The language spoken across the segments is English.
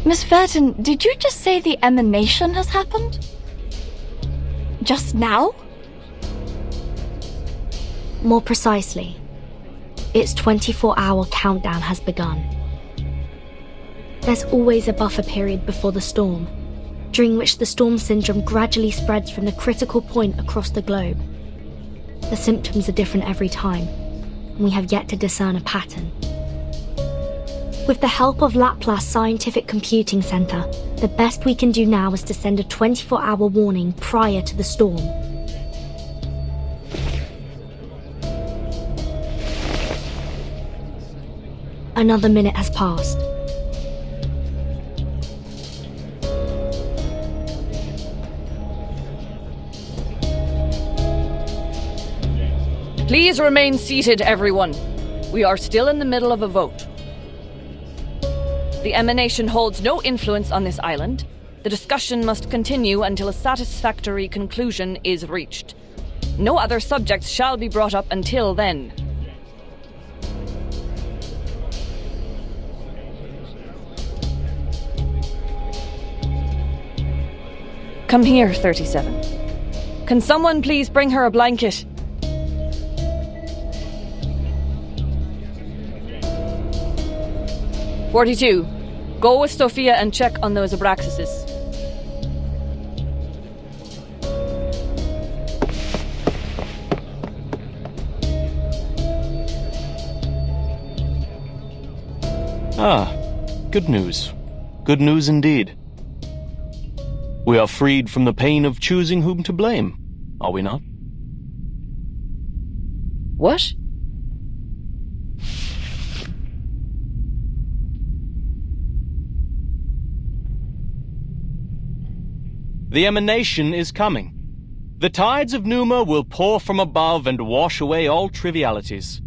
Miss Verton, did you just say the emanation has happened? Just now? More precisely, its 24-hour countdown has begun. There's always a buffer period before the storm, during which the storm syndrome gradually spreads from the critical point across the globe. The symptoms are different every time, and we have yet to discern a pattern. With the help of Laplace Scientific Computing Center, the best we can do now is to send a 24-hour warning prior to the storm. Another minute has passed. Please remain seated, everyone. We are still in the middle of a vote. The emanation holds no influence on this island. The discussion must continue until a satisfactory conclusion is reached. No other subjects shall be brought up until then. Come here, 37. Can someone please bring her a blanket? "42. Go with Sophia and check on those abraxases." Ah, good news. Good news indeed. We are freed from the pain of choosing whom to blame, are we not? What? The emanation is coming. The tides of Numa will pour from above and wash away all trivialities.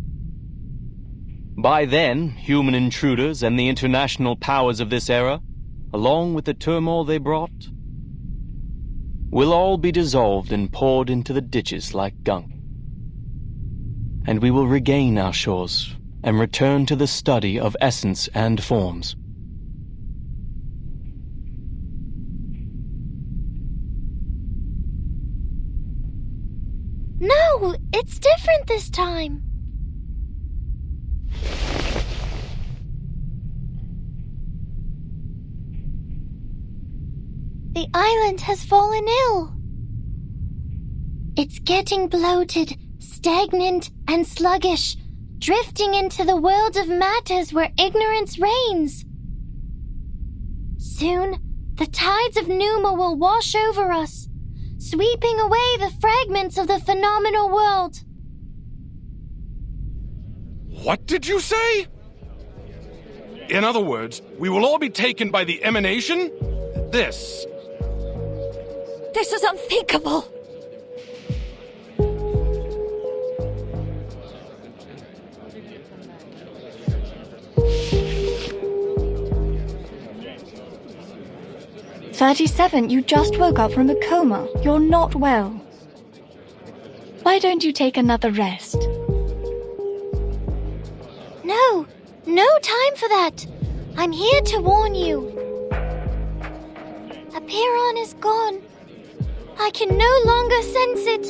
By then, human intruders and the international powers of this era, along with the turmoil they brought, will all be dissolved and poured into the ditches like gunk. And we will regain our shores and return to the study of essence and forms. No, it's different this time. The island has fallen ill. It's getting bloated, stagnant, and sluggish, drifting into the world of matters where ignorance reigns. Soon, the tides of Numa will wash over us, sweeping away the fragments of the phenomenal world. What did you say? In other words, we will all be taken by the emanation? This is unthinkable. "37, you just woke up from a coma. You're not well. Why don't you take another rest?" No time for that. I'm here to warn you. Apiron is gone. I can no longer sense it.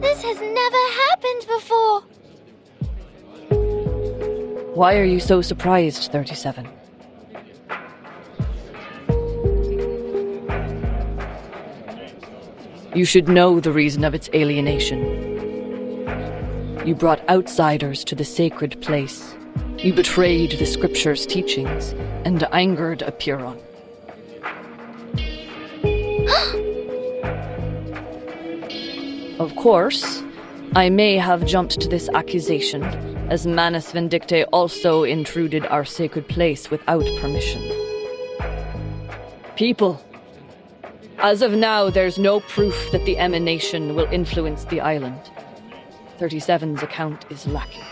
This has never happened before. Why are you so surprised, 37? You should know the reason of its alienation. You brought outsiders to the sacred place. You betrayed the scripture's teachings and angered Apiron. Of course, I may have jumped to this accusation, as Manus Vindictae also intruded our sacred place without permission. People, as of now, there's no proof that the emanation will influence the island. 37's account is lacking.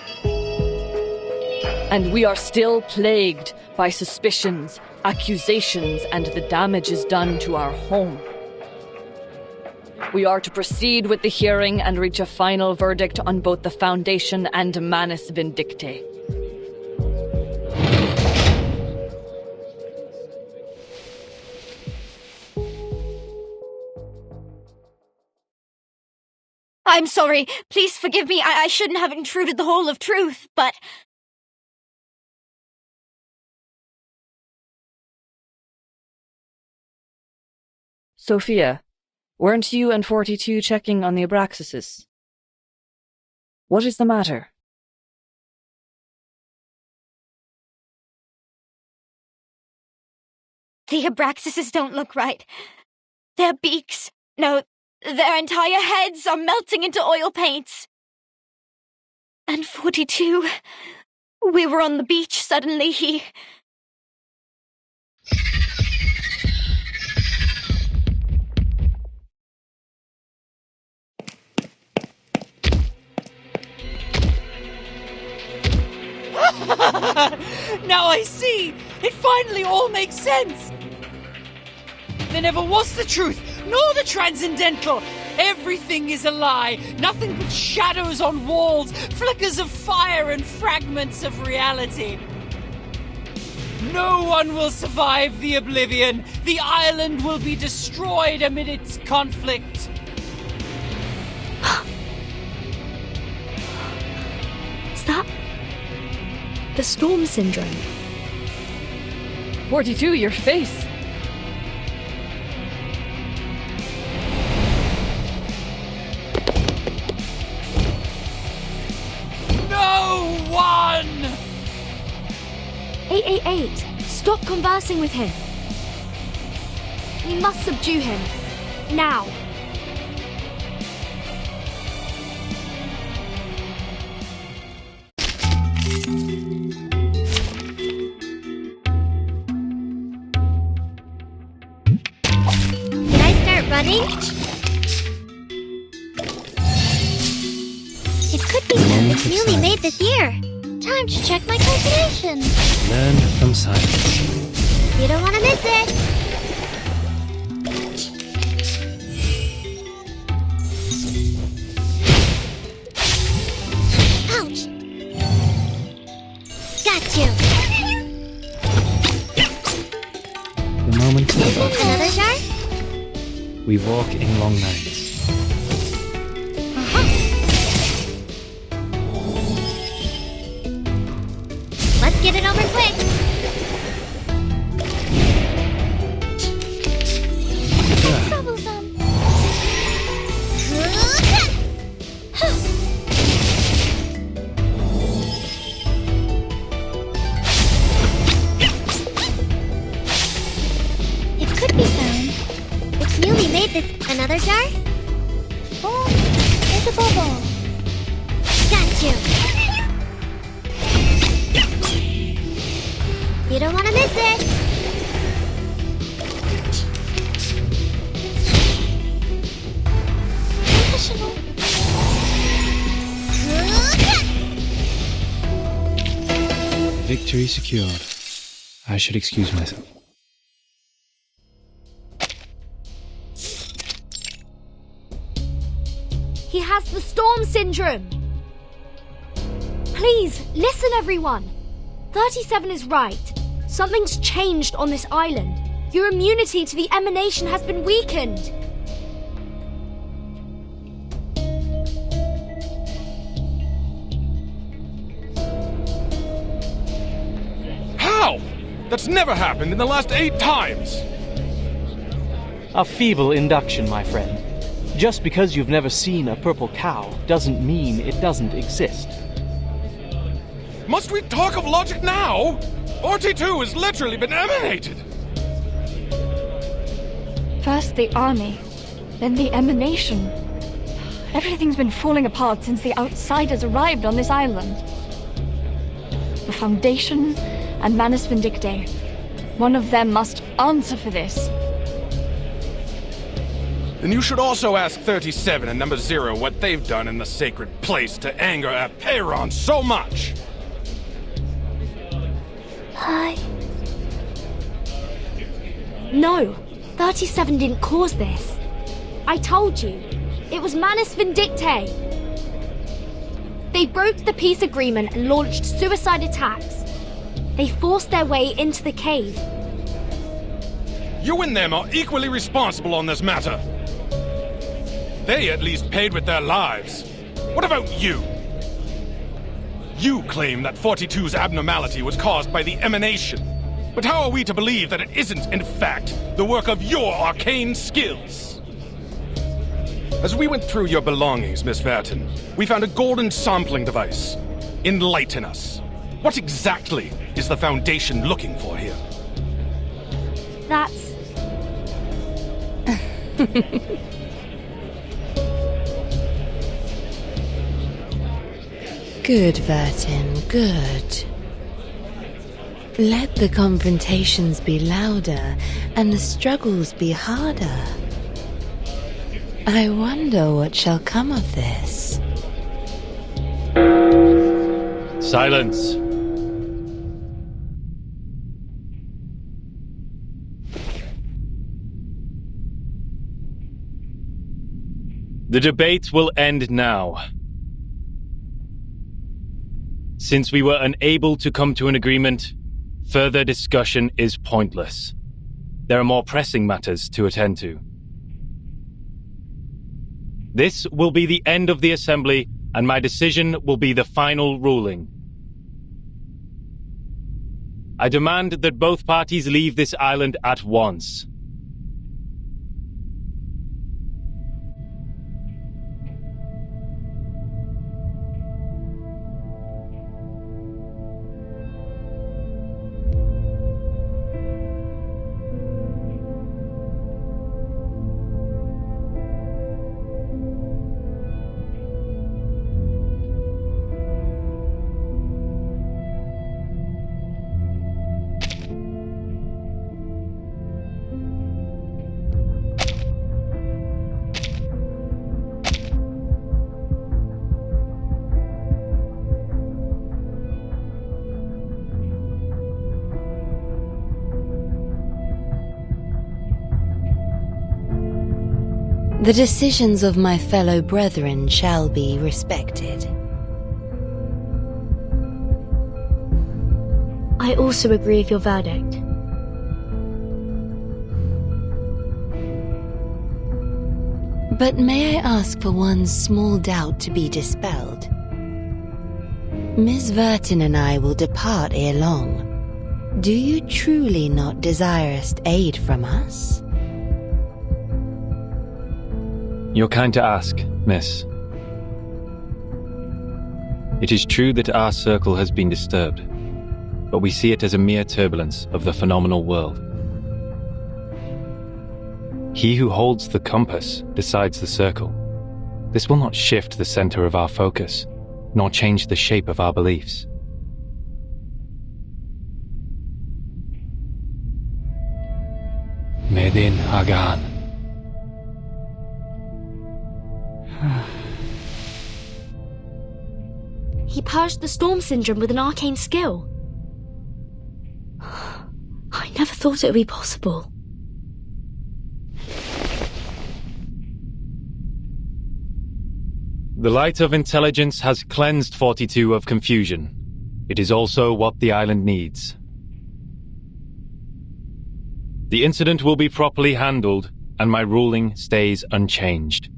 And we are still plagued by suspicions, accusations, and the damages done to our home. We are to proceed with the hearing and reach a final verdict on both the Foundation and Manus Vindictae. I'm sorry. Please forgive me. I shouldn't have intruded the Hall of Truth, but... Sophia, weren't you and 42 checking on the Abraxases? What is the matter? The Abraxases don't look right. Their beaks, no, their entire heads are melting into oil paints. And 42, we were on the beach, suddenly he... Now I see! It finally all makes sense! There never was the truth, nor the transcendental! Everything is a lie, nothing but shadows on walls, flickers of fire and fragments of reality. No one will survive the oblivion. The island will be destroyed amid its conflict. Is that the storm syndrome? 42, your face. No one! 888, stop conversing with him. We must subdue him. Now. Can I start running? It could be something newly made this year. Time to check my calculation. Learn from silence. You don't want to miss it. Ouch! Got you. The moment of our Another jar? we walk in long nights. Let's get it over quick. Troublesome. It could be found. It's newly made this. Another jar? Oh, there's a bubble. Got you. You don't want to miss it. Professional. Victory secured. I should excuse myself. He has the storm syndrome. Please, listen everyone. 37 is right. Something's changed on this island. Your immunity to the emanation has been weakened. How? That's never happened in the last 8 times! A feeble induction, my friend. Just because you've never seen a purple cow doesn't mean it doesn't exist. Must we talk of logic now? RT2 has literally been emanated! First the army, then the emanation. Everything's been falling apart since the outsiders arrived on this island. The Foundation and Manus Vindictae. One of them must answer for this. Then you should also ask 37 and number 0 what they've done in the sacred place to anger Apeiron so much. Hi. No, 37 didn't cause this. I told you, it was Manus Vindictae. They broke the peace agreement and launched suicide attacks. They forced their way into the cave. You and them are equally responsible on this matter. They at least paid with their lives. What about you? You claim that 42's abnormality was caused by the emanation. But how are we to believe that it isn't, in fact, the work of your arcane skills? As we went through your belongings, Miss Vertin, we found a golden sampling device. Enlighten us. What exactly is the Foundation looking for here? That's... Good, Vertin, good. Let the confrontations be louder and the struggles be harder. I wonder what shall come of this. Silence. The debate will end now. Since we were unable to come to an agreement, further discussion is pointless. There are more pressing matters to attend to. This will be the end of the assembly, and my decision will be the final ruling. I demand that both parties leave this island at once. The decisions of my fellow brethren shall be respected. I also agree with your verdict. But may I ask for one small doubt to be dispelled? Miss Vertin and I will depart ere long. Do you truly not desire aid from us? You're kind to ask, miss. It is true that our circle has been disturbed, but we see it as a mere turbulence of the phenomenal world. He who holds the compass decides the circle. This will not shift the center of our focus, nor change the shape of our beliefs. Medin Hagan. He purged the storm syndrome with an arcane skill. I never thought it would be possible. The light of intelligence has cleansed 42 of confusion. It is also what the island needs. The incident will be properly handled, and my ruling stays unchanged.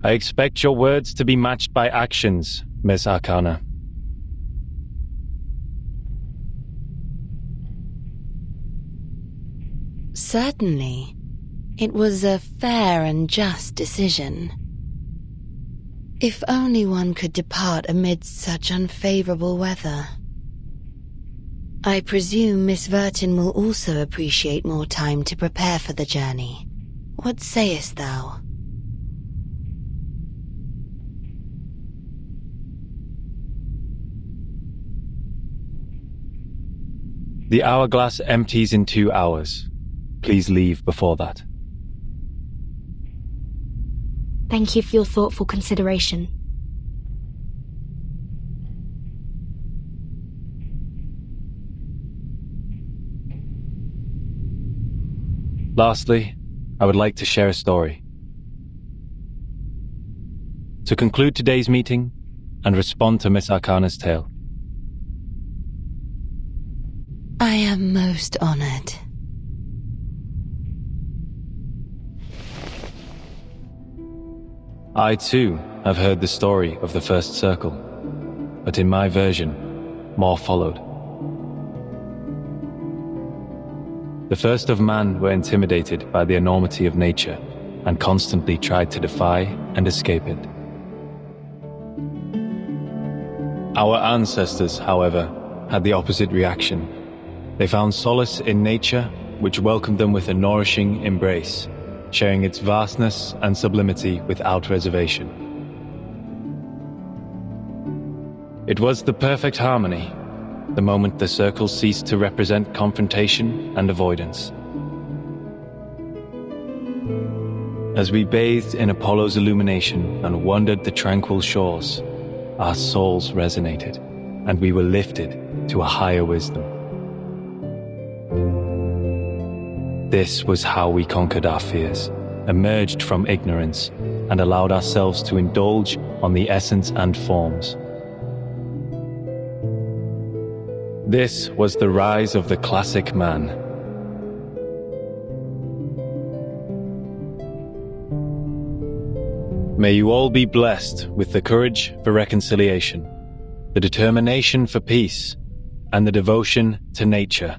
I expect your words to be matched by actions, Miss Arcana. Certainly. It was a fair and just decision. If only one could depart amidst such unfavorable weather. I presume Miss Vertin will also appreciate more time to prepare for the journey. What sayest thou? The hourglass empties in 2 hours. Please leave before that. Thank you for your thoughtful consideration. Lastly, I would like to share a story. To conclude today's meeting and respond to Miss Arcana's tale. I am most honored. I too have heard the story of the first circle, but in my version, more followed. The first of man were intimidated by the enormity of nature and constantly tried to defy and escape it. Our ancestors, however, had the opposite reaction. They found solace in nature, which welcomed them with a nourishing embrace, sharing its vastness and sublimity without reservation. It was the perfect harmony, the moment the circle ceased to represent confrontation and avoidance. As we bathed in Apollo's illumination and wandered the tranquil shores, our souls resonated, and we were lifted to a higher wisdom. This was how we conquered our fears, emerged from ignorance, and allowed ourselves to indulge on the essence and forms. This was the rise of the classic man. May you all be blessed with the courage for reconciliation, the determination for peace, and the devotion to nature.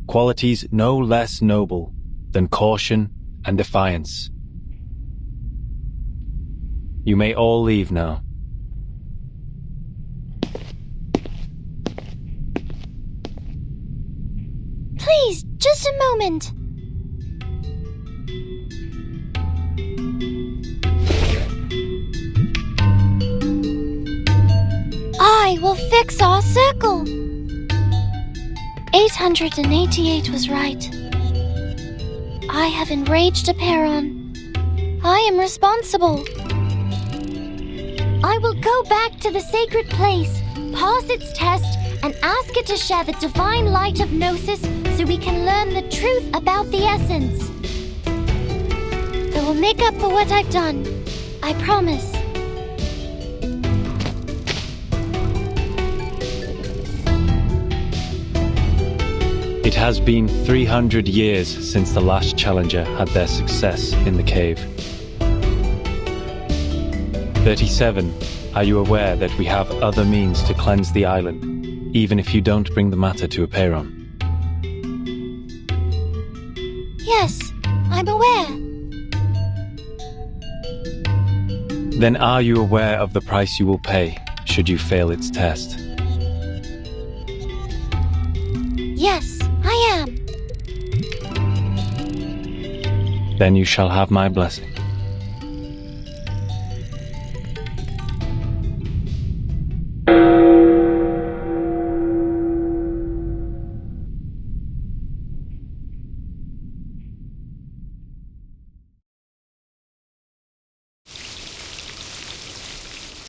Qualities no less noble than caution and defiance. You may all leave now. Please, just a moment. I will fix our circle. 888 was right. I have enraged Aperon. I am responsible. I will go back to the sacred place, pass its test, and ask it to share the divine light of Gnosis so we can learn the truth about the essence. I will make up for what I've done. I promise. It has been 300 years since the last challenger had their success in the cave. 37. Are you aware that we have other means to cleanse the island, even if you don't bring the matter to Aperon? Yes, I'm aware. Then are you aware of the price you will pay should you fail its test? Yes, I am. Then you shall have my blessing.